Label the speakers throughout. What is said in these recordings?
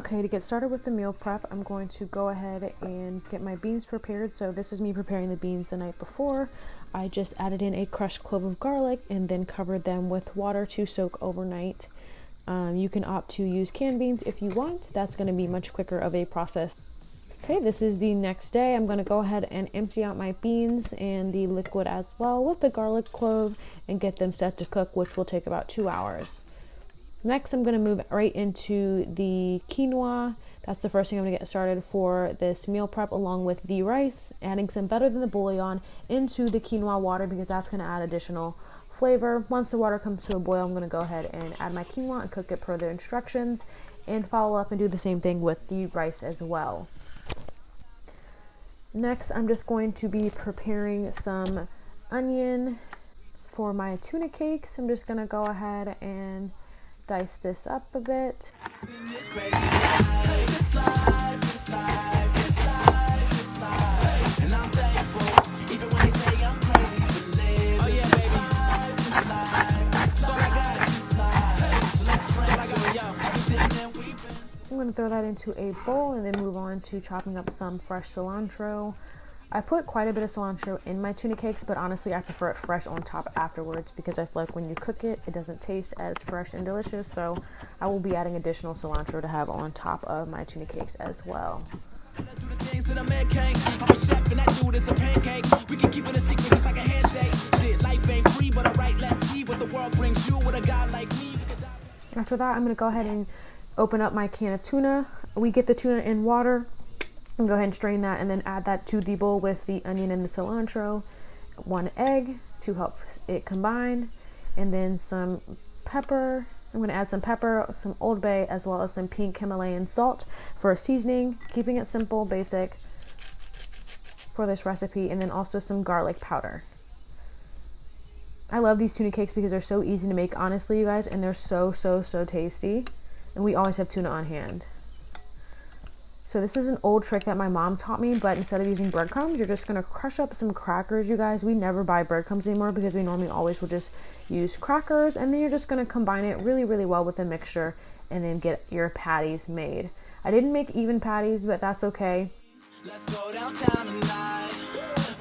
Speaker 1: Okay, to get started with the meal prep, I'm going to go ahead and get my beans prepared. So this is me preparing the beans the night before. I just added in a crushed clove of garlic and then covered them with water to soak overnight. You can opt to use canned beans if you want. That's going to be much quicker of a process. Okay, this is the next day. I'm going to go ahead and empty out my beans and the liquid as well with the garlic clove and get them set to cook, which will take about 2 hours. Next, I'm going to move right into the quinoa. That's the first thing I'm going to get started for this meal prep, along with the rice, adding some better than the bouillon into the quinoa water because that's going to add additional flavor. Once the water comes to a boil, I'm going to go ahead and add my quinoa and cook it per the instructions and follow up and do the same thing with the rice as well. Next, I'm just going to be preparing some onion for my tuna cakes. I'm just going to go ahead and dice this up a bit. I'm going to throw that into a bowl and then move on to chopping up some fresh cilantro. I put quite a bit of cilantro in my tuna cakes, but honestly I prefer it fresh on top afterwards because I feel like when you cook it, it doesn't taste as fresh and delicious. So I will be adding additional cilantro to have on top of my tuna cakes as well. After that, I'm going to go ahead and open up my can of tuna. We get the tuna in water. And go ahead and strain that and then add that to the bowl with the onion and the cilantro, 1 egg to help it combine, and then some pepper. I'm going to add some pepper, some Old Bay, as well as some pink Himalayan salt for a seasoning, keeping it simple, basic for this recipe, and then also some garlic powder. I love these tuna cakes because they're so easy to make, honestly, you guys, and they're so tasty, and we always have tuna on hand. So this is an old trick that my mom taught me, but instead of using breadcrumbs, you're just going to crush up some crackers, you guys. We never buy breadcrumbs anymore because we normally always will just use crackers, and then you're just going to combine it really well with the mixture and then get your patties made. I didn't make even patties, but that's okay. Let's go downtown tonight.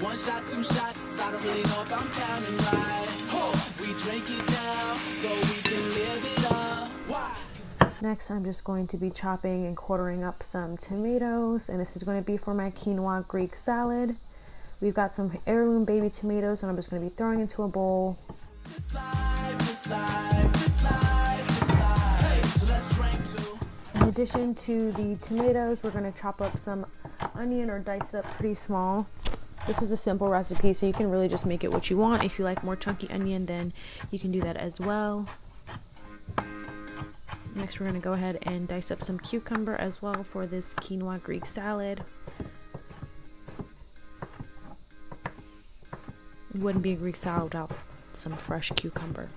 Speaker 1: 1 shot, 2 shots, I don't really know if I'm counting right. We drink it down so we can live it up. Why? Next, I'm just going to be chopping and quartering up some tomatoes, and this is going to be for my quinoa Greek salad. We've got some heirloom baby tomatoes, and I'm just going to be throwing into a bowl. In addition to the tomatoes, we're going to chop up some onion or dice it up pretty small. This is a simple recipe, so you can really just make it what you want. If you like more chunky onion, then you can do that as well. Next, we're going to go ahead and dice up some cucumber as well for this quinoa Greek salad. It wouldn't be a Greek salad without some fresh cucumber.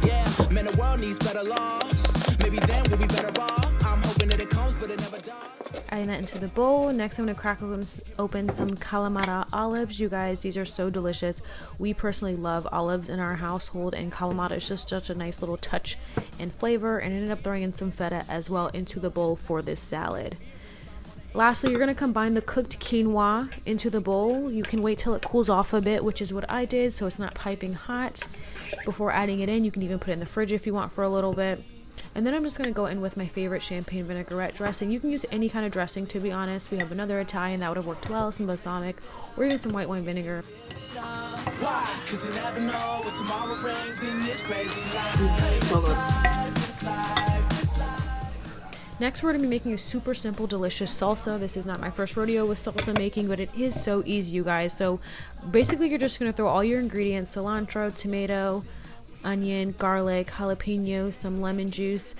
Speaker 1: Yeah, man, the world needs better laws. Maybe then we'll be better off. I'm hoping that it comes, but it never does. Adding that into the bowl. Next, I'm going to crack open some Kalamata olives. You guys, these are so delicious. We personally love olives in our household, and Kalamata is just such a nice little touch and flavor, and ended up throwing in some feta as well into the bowl for this salad. Lastly, you're going to combine the cooked quinoa into the bowl. You can wait till it cools off a bit, which is what I did, so it's not piping hot before adding it in. You can even put it in the fridge if you want for a little bit. And then I'm just going to go in with my favorite champagne vinaigrette dressing. You can use any kind of dressing, to be honest. We have another Italian that would have worked well, some balsamic, or even some white wine vinegar. Next, we're going to be making a super simple, delicious salsa. This is not my first rodeo with salsa making, but it is so easy, you guys. So basically, you're just going to throw all your ingredients, cilantro, tomato, onion, garlic, jalapeno, some lemon juice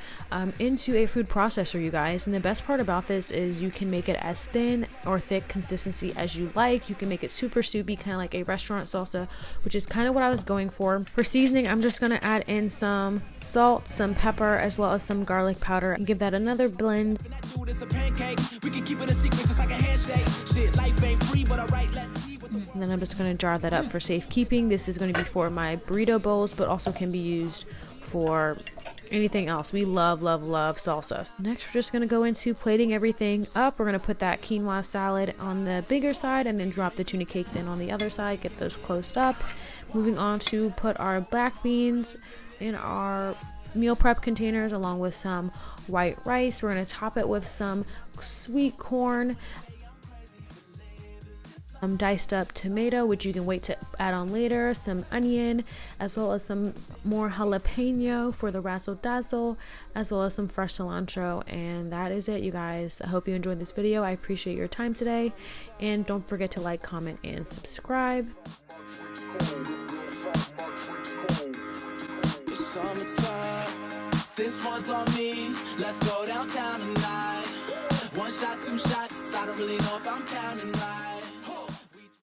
Speaker 1: into a food processor, you guys. And the best part about this is you can make it as thin or thick consistency as you like. You can make it super soupy, kind of like a restaurant salsa, which is kind of what I was going for. For seasoning, I'm just going to add in some salt, some pepper, as well as some garlic powder, and give that another blend. And then I'm just going to jar that up for safekeeping. This is going to be for my burrito bowls, but also can be used for anything else. We love, love, love salsa. Next, we're just gonna go into plating everything up. We're gonna put that quinoa salad on the bigger side and then drop the tuna cakes in on the other side, get those closed up. Moving on to put our black beans in our meal prep containers along with some white rice. We're gonna top it with some sweet corn, diced up tomato, which you can wait to add on later, some onion, as well as some more jalapeno for the razzle dazzle, as well as some fresh cilantro. And that is it, you guys. I hope you enjoyed this video. I appreciate your time today, and don't forget to like, comment, and subscribe. This one's on me. Let's go downtown tonight. One shot, two shots. I don't really know if I'm counting right.